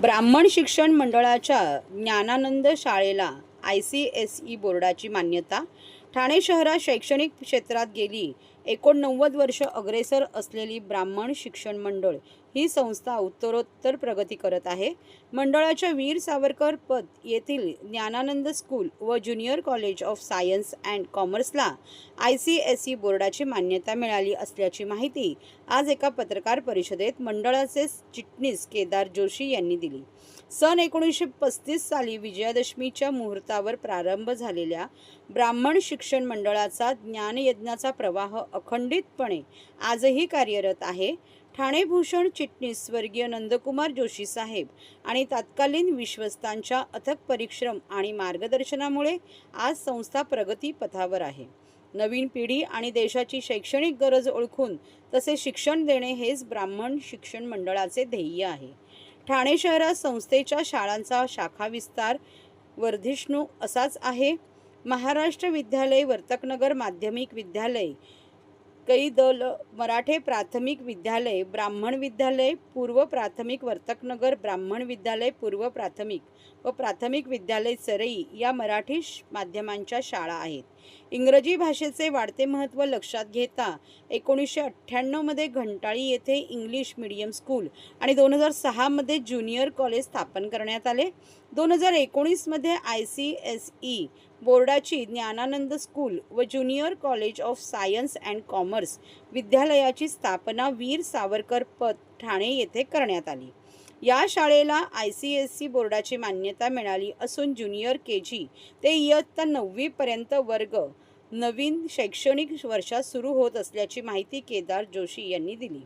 ब्राह्मण शिक्षण मंडळाच्या ज्ञानानंद शाळेला ICSE बोर्डाची मान्यता. ठाणे शहरात शैक्षणिक क्षेत्रात गेली 89 वर्ष अग्रेसर असलेली ब्राह्मण शिक्षण मंडळ ही संस्था उत्तरोत्तर प्रगती करत आहे. मंडळाच्या वीर सावरकर पथ येथील ज्ञानानंद स्कूल व junior college of science and कॉमर्सला ICSE बोर्डाची मान्यता मिळाली असल्याची माहिती आज एका पत्रकार परिषदेत मंडळाचे चिटणीस केदार जोशी यांनी दिली. सन 1935 साली विजयादशमीच्या मुहूर्तावर प्रारंभ झालेल्या ब्राह्मण शिक्षण मंडळाचा ज्ञानयज्ञाचा प्रवाह अखंडितपणे आजही कार्यरत आहे. ठाणे भूषण चिटणीस स्वर्गीय नंदकुमार जोशी साहेब आणि तत्कालीन विश्वस्तांच्या अथक परिश्रम आणि मार्गदर्शनामुळे आज संस्था प्रगती पथावर आहे. नवीन पिढी आणि देशाची शैक्षणिक गरज ओळखून तसे शिक्षण देणे हेच ब्राह्मण शिक्षण मंडळाचे ध्येय आहे. ठाणे शहरात संस्थेच्या शाळांचा शाखा विस्तार वर्धिष्णू असाच आहे. महाराष्ट्र विद्यालय, वर्तकनगर माध्यमिक विद्यालय, कैदल मराठे प्राथमिक विद्यालय, ब्राह्मण विद्यालय, पूर्व प्राथमिक वर्तकनगर, ब्राह्मण विद्यालय पूर्व प्राथमिक व प्राथमिक विद्यालय चरई या मराठी माध्यमांच्या शाळा आहेत. इंग्रजी भाषेचे वाढते महत्त्व लक्षात घेता 1998 मध्ये घंटाळी येथे इंग्लिश मीडियम स्कूल आणि 2006 मध्ये ज्युनियर कॉलेज स्थापन करण्यात आले. 2019 मध्ये ICSE बोर्डाची ज्ञानानंद स्कूल व junior college of science and commerce विद्यालयाची स्थापना वीर सावरकर पथ ठाणे येथे करण्यात आली. या शाळेला ICSE बोर्डाची मान्यता मिळाली असून ज्युनियर KG ते इयत्ता 9वी पर्यंत वर्ग नवीन शैक्षणिक वर्षात सुरू होत असल्याची माहिती केदार जोशी यांनी दिली.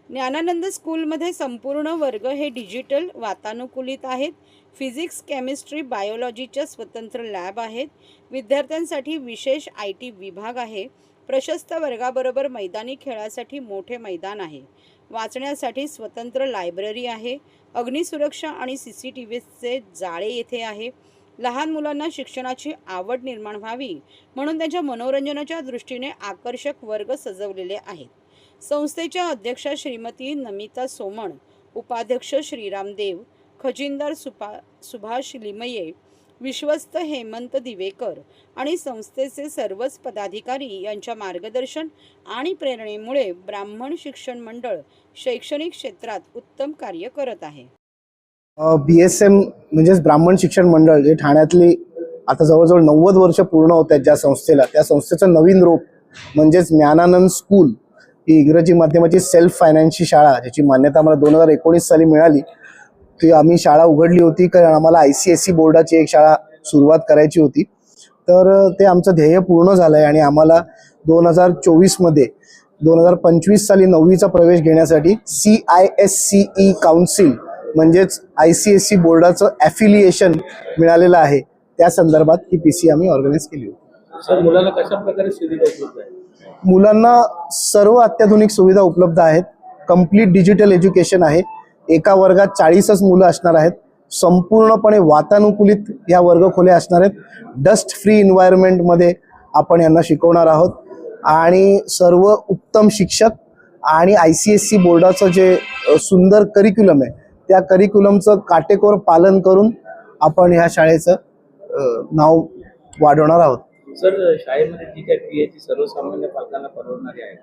ज्ञानानंद स्कूलमध्ये संपूर्ण वर्ग हे डिजिटल वातानुकूलित आहेत. फिजिक्स, केमिस्ट्री, बायोलॉजीच्या स्वतंत्र लॅब आहेत. विद्यार्थ्यांसाठी विशेष IT विभाग आहे. प्रशस्त वर्गाबरोबर मैदानी खेळासाठी मोठे मैदान आहे. वाचण्यासाठी स्वतंत्र लायब्ररी आहे. अग्निसुरक्षा आणि CCTVचे जाळे येथे आहे. लहान मुलांना शिक्षणाची आवड निर्माण व्हावी म्हणून त्यांच्या मनोरंजनाच्या दृष्टीने आकर्षक वर्ग सजवलेले आहेत. संस्थेच्या अध्यक्षा श्रीमती नमिता सोमण, उपाध्यक्ष श्रीराम देव, खजिनदार सुभाष लिमये, विश्वस्त हेमंत दिवेकर आणि संस्थेचे सर्वच पदाधिकारी यांच्या मार्गदर्शन आणि प्रेरणेमुळे ब्राह्मण शिक्षण मंडळ शैक्षणिक क्षेत्रात उत्तम कार्य करत आहे. BSM म्हणजेच ब्राह्मण शिक्षण मंडळ जे ठाण्यातली आता जवळजवळ 90 वर्ष पूर्ण होत आहेत ज्या संस्थेला, त्या संस्थेचं नवीन रूप म्हणजेच ज्ञानानंद स्कूल ही इंग्रजी माध्यमाची सेल्फ फायनान्सची शाळा ज्याची मान्यता आम्हाला 2019 साली मिळाली. ती आम्ही शाळा उघडली होती कारण आम्हाला ICSE बोर्डाची एक शाळा सुरुवात करायची होती. तर ते आमचं ध्येय पूर्ण झालं आहे आणि आम्हाला 2024 मध्ये 2025 साली 9वीचा प्रवेश घेण्यासाठी CISCE काउन्सिल म्हणजेच ICSE बोर्डाचं ॲफिलिएशन मिळालेलं आहे. त्या संदर्भात ही PC आम्ही ऑर्गनाईज केली होती. सर, मुलांना कशा प्रकारे सुविधा उपलब्ध आहे? मुलांना सर्व अत्याधुनिक सुविधा उपलब्ध आहेत. कंप्लीट डिजिटल एज्युकेशन आहे. एका वर्गात 40च मुलं असणार आहेत. संपूर्णपणे वातानुकूलित या वर्गखोल्या असणार आहेत. डस्ट फ्री एन्व्हायरमेंटमध्ये आपण यांना शिकवणार आहोत आणि सर्व उत्तम शिक्षक आणि ICSE बोर्डाचं जे सुंदर करिक्युलम आहे त्या करिक्युलमचं काटेकोर पालन करून आपण ह्या शाळेचं नाव वाढवणार आहोत. सर, शाळेमध्ये जी काही फी आहे ती सर्वसामान्य पालकांना परवडणारी आहे?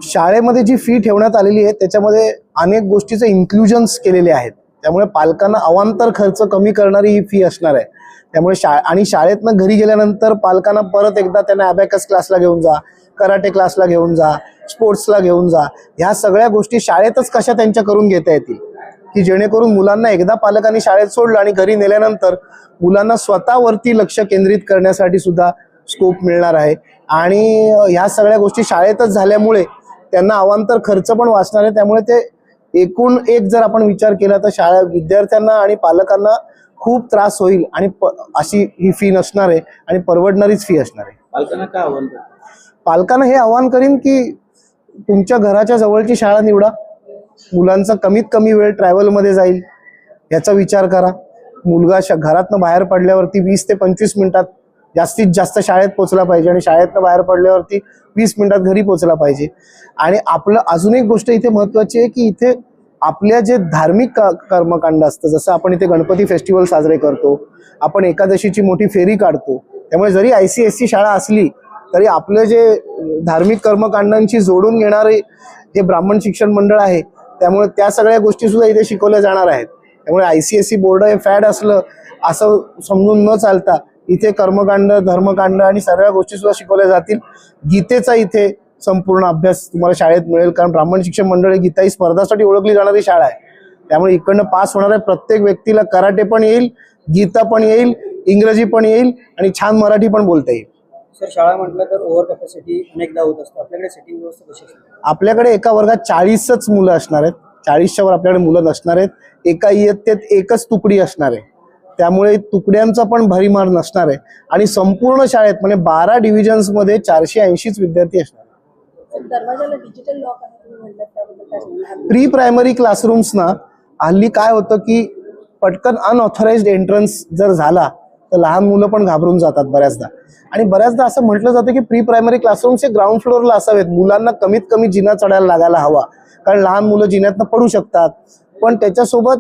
शाळेमध्ये जी फी ठेवण्यात आलेली आहे त्याच्यामध्ये अनेक गोष्टीचे इन्क्लुजन्स केलेले आहेत. त्यामुळे पालकांना अवांतर खर्च कमी करणारी ही फी असणार आहे. त्यामुळे शाळेतनं घरी गेल्यानंतर पालकांना परत एकदा त्यांना अबॅकस क्लासला घेऊन जा, कराटे क्लासला घेऊन जा, स्पोर्ट्सला घेऊन जा, ह्या सगळ्या गोष्टी शाळेतच कशा त्यांच्या करून घेता येतील की जेणेकरून मुलांना एकदा पालकांनी शाळेत सोडलं आणि घरी नेल्यानंतर मुलांना स्वतःवरती लक्ष केंद्रित करण्यासाठी सुद्धा स्कोप मिळणार आहे. आणि ह्या सगळ्या गोष्टी शाळेतच झाल्यामुळे त्यांना अवांतर खर्च पण वाचणार आहे. त्यामुळे ते एकूण एक जर आपण विचार केला तर विद्यार्थ्यांना आणि पालकांना खूप त्रास होईल आणि अशी ही फी नसणार आहे आणि परवडणारीच फी असणार आहे. पालकांना काय आव्हान? पालकांना हे आव्हान करीन की तुमच्या घराच्या जवळची शाळा निवडा. मुलांचा कमीत कमी वेळ ट्रॅव्हलमध्ये जाईल याचा विचार करा. मुलगा घरातनं बाहेर पडल्यावरती 20 ते 25 मिनिटात जास्तीत जास्त शाळेत पोहोचला पाहिजे आणि शाळेतनं बाहेर पडल्यावरती 20 मिनिटात घरी पोहोचला पाहिजे. आणि आपलं अजून एक गोष्ट इथे महत्त्वाची आहे की इथे आपल्या जे धार्मिक कर्मकांड असतं, जसं आपण इथे गणपती फेस्टिवल साजरे करतो, आपण एकादशीची मोठी फेरी काढतो, त्यामुळे जरी ICSE शाळा असली तरी आपलं जे धार्मिक कर्मकांडांशी जोडून घेणारे हे ब्राह्मण शिक्षण मंडळ आहे, त्यामुळे त्या सगळ्या गोष्टी सुद्धा इथे शिकवल्या जाणार आहेत. त्यामुळे ICSE बोर्ड हे फॅड असलं असं समजून न चालता इथे कर्मकांड, धर्मकांड आणि सगळ्या गोष्टी सुद्धा शिकवल्या जातील. गीतेचा इथे संपूर्ण अभ्यास तुम्हाला शाळेत मिळेल, कारण ब्राह्मण शिक्षण मंडळ ही गीता ही स्पर्धासाठी ओळखली जाणारी शाळा आहे. त्यामुळे इकडनं पास होणाऱ्या प्रत्येक व्यक्तीला कराटे पण येईल, गीता पण येईल, इंग्रजी पण येईल आणि छान मराठी पण बोलता येईल. सर, शाळा म्हटलं तर ओव्हर कॅपॅसिटी अनेकदा होत असतो. आपल्याकडे सेटिंग व्यवस्था कशी असते? आपल्याकडे एका वर्गात 40च मुलं असणार आहेत. 40च्या वर आपल्याकडे मुलं नसणार आहेत. एका इयत्तेत एकच तुकडी असणार आहे, त्यामुळे तुकड्यांचा पण भरीमार नसणार आहे आणि संपूर्ण शाळेत म्हणजे 12 डिव्हिजन्समध्ये 480च विद्यार्थी असणार. दरवाजाला डिजिटल लॉक आहे तुम्ही म्हणलात, त्याबद्दल काय सांगणार? प्री प्रायमरी क्लासरूम्सना हल्ली काय होतं की पटकन अनऑथराइज्ड एंट्रन्स जर झाला तर लहान मुलं पण घाबरून जातात बऱ्याचदा. आणि बऱ्याचदा असं म्हटलं जातं की प्री प्रायमरी क्लासरूम्स हे ग्राउंड फ्लोअरला असावेत, मुलांना कमीत कमी जिना चढायला लागायला हवा, कारण लहान मुलं जिन्यातनं पडू शकतात. पण त्याच्यासोबत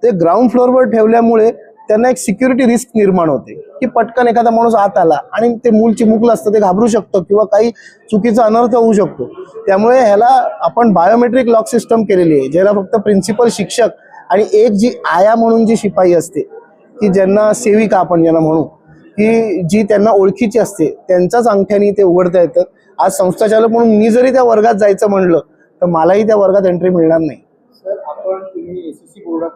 ते ग्राउंड फ्लोअरवर ठेवल्यामुळे त्यांना एक सिक्युरिटी रिस्क निर्माण होते की पटकन एखादा माणूस आत आला आणि ते मूल चिमुकलं असतं, ते घाबरू शकतं किंवा काही चुकीचा अनर्थ होऊ शकतो. त्यामुळे ह्याला आपण बायोमेट्रिक लॉक सिस्टम केलेली आहे, ज्याला फक्त प्रिन्सिपल, शिक्षक आणि एक जी आया म्हणून जी शिपाई असते, की ज्यांना सेविका आपण ज्यांना म्हणू, की जी त्यांना ओळखीची असते, त्यांच्याच अंगठ्याने ते उघडता येतं. आज संस्थाचालक म्हणून मी जरी त्या वर्गात जायचं म्हणलं तर मलाही त्या वर्गात एंट्री मिळणार नाही. सर, आपण तुम्ही SSC बोर्डात